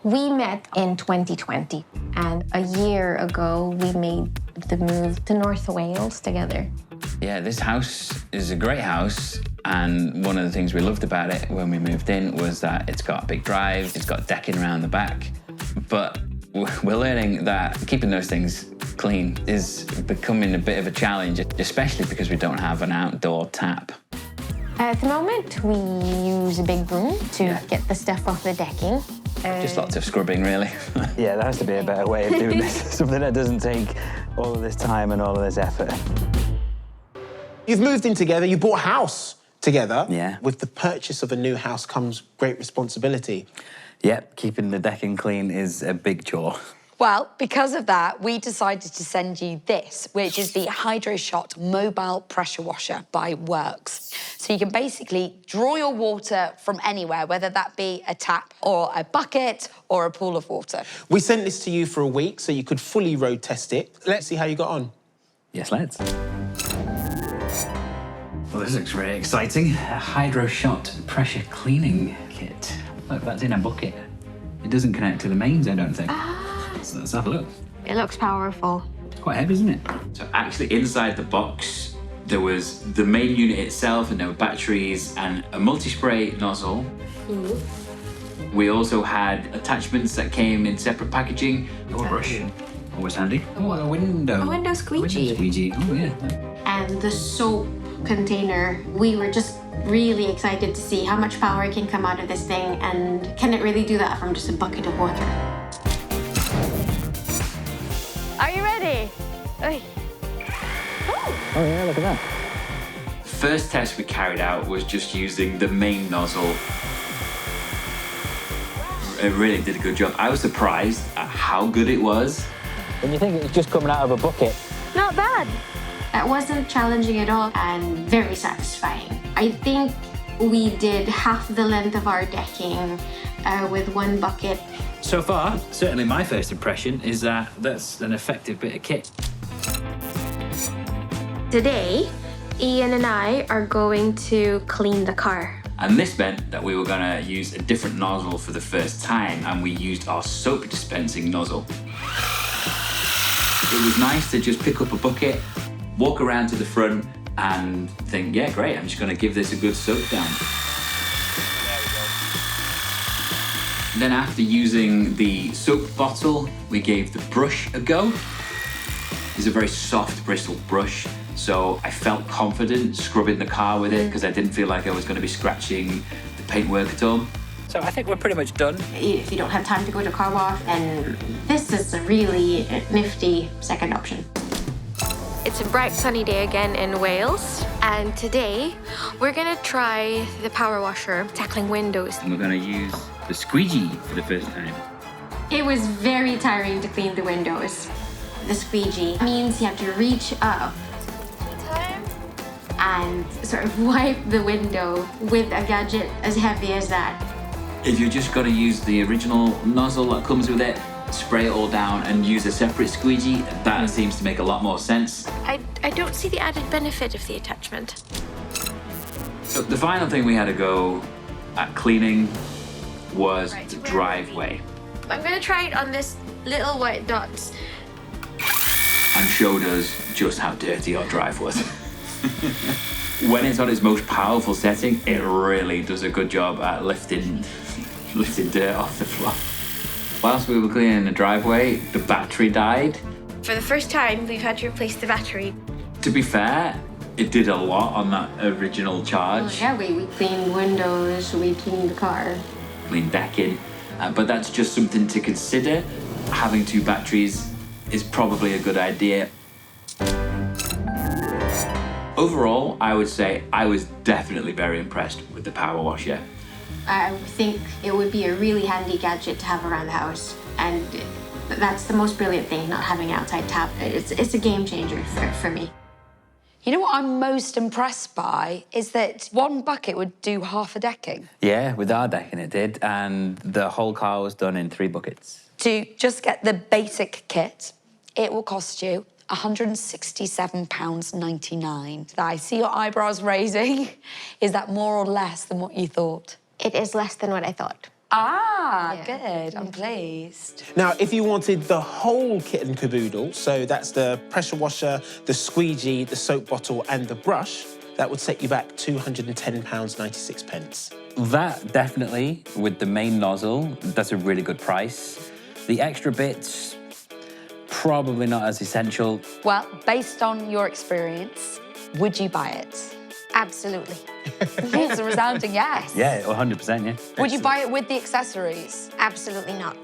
We met in 2020, and a year ago, we made the move to North Wales together. Yeah, this house is a great house, and one of the things we loved about it when we moved in was that it's got a big drive, it's got decking around the back, but we're learning that keeping those things clean is becoming a bit of a challenge, especially because we don't have an outdoor tap. At the moment, we use a big broom to get the stuff off the decking. Just lots of scrubbing, really. Yeah, there has to be a better way of doing this. Something that doesn't take all of this time and all of this effort. You've moved in together, you bought a house together. Yeah. With the purchase of a new house comes great responsibility. Yep, keeping the decking clean is a big chore. Well, because of that, we decided to send you this, which is the Hydroshot mobile pressure washer by Worx. So you can basically draw your water from anywhere, whether that be a tap or a bucket or a pool of water. We sent this to you for a week so you could fully road test it. Let's see how you got on. Yes, let's. Well, this looks really exciting. A Hydroshot pressure cleaning kit. Look, that's in a bucket. It doesn't connect to the mains, I don't think. So let's have a look. It looks powerful. It's quite heavy, isn't it? So actually inside the box, there was the main unit itself, and there were batteries and a multi-spray nozzle. We also had attachments that came in separate packaging. Oh, a brush. Always handy. Oh, a window. A window squeegee. Window squeegee. Oh, yeah. And the soap container, we were just really excited to see how much power can come out of this thing, and can it really do that from just a bucket of water? Are you ready? Oy. Oh yeah, look at that. The first test we carried out was just using the main nozzle. It really did a good job. I was surprised at how good it was. When you think it's just coming out of a bucket. Not bad. That wasn't challenging at all and very satisfying. I think we did half the length of our decking with one bucket. So far, certainly my first impression is that that's an effective bit of kit. Today, Ian and I are going to clean the car. And this meant that we were going to use a different nozzle for the first time, and we used our soap dispensing nozzle. It was nice to just pick up a bucket, walk around to the front, and think, yeah, great, I'm just going to give this a good soak down. Then after using the soap bottle, we gave the brush a go. It's a very soft bristled brush, so I felt confident scrubbing the car with it because I didn't feel like I was going to be scratching the paintwork at all. So I think we're pretty much done. If you don't have time to go to car wash, then this is a really nifty second option. It's a bright sunny day again in Wales, and today we're gonna try the power washer tackling windows. And we're going to use the squeegee for the first time. It was very tiring to clean the windows. The squeegee means you have to reach up and sort of wipe the window with a gadget as heavy as that. If you're just going to use the original nozzle that comes with it, spray it all down and use a separate squeegee, that seems to make a lot more sense. I don't see the added benefit of the attachment. So the final thing we had to go at cleaning was the driveway. I'm gonna try it on this little white dots. And showed us just how dirty our drive was. When it's on its most powerful setting, it really does a good job at lifting dirt off the floor. Whilst we were cleaning the driveway, the battery died. For the first time, we've had to replace the battery. To be fair, it did a lot on that original charge. Yeah, we cleaned windows, we cleaned the car. Clean decking, but that's just something to consider. Having two batteries is probably a good idea. Overall, I would say I was definitely very impressed with the power washer. I think it would be a really handy gadget to have around the house, and that's the most brilliant thing, not having an outside tap. It's a game changer for me. You know what I'm most impressed by is that one bucket would do half a decking. Yeah, with our decking it did, and the whole car was done in 3 buckets. To just get the basic kit, it will cost you £167.99. I see your eyebrows raising. Is that more or less than what you thought? It is less than what I thought. Ah, Yeah. good. I'm pleased. Now, if you wanted the whole kit and caboodle, so that's the pressure washer, the squeegee, the soap bottle, and the brush, that would set you back £210.96. That definitely, with the main nozzle, that's a really good price. The extra bits, probably not as essential. Well, based on your experience, would you buy it? Absolutely. It's a resounding yes. Yeah, 100%, yeah. Would you buy it with the accessories? Absolutely not.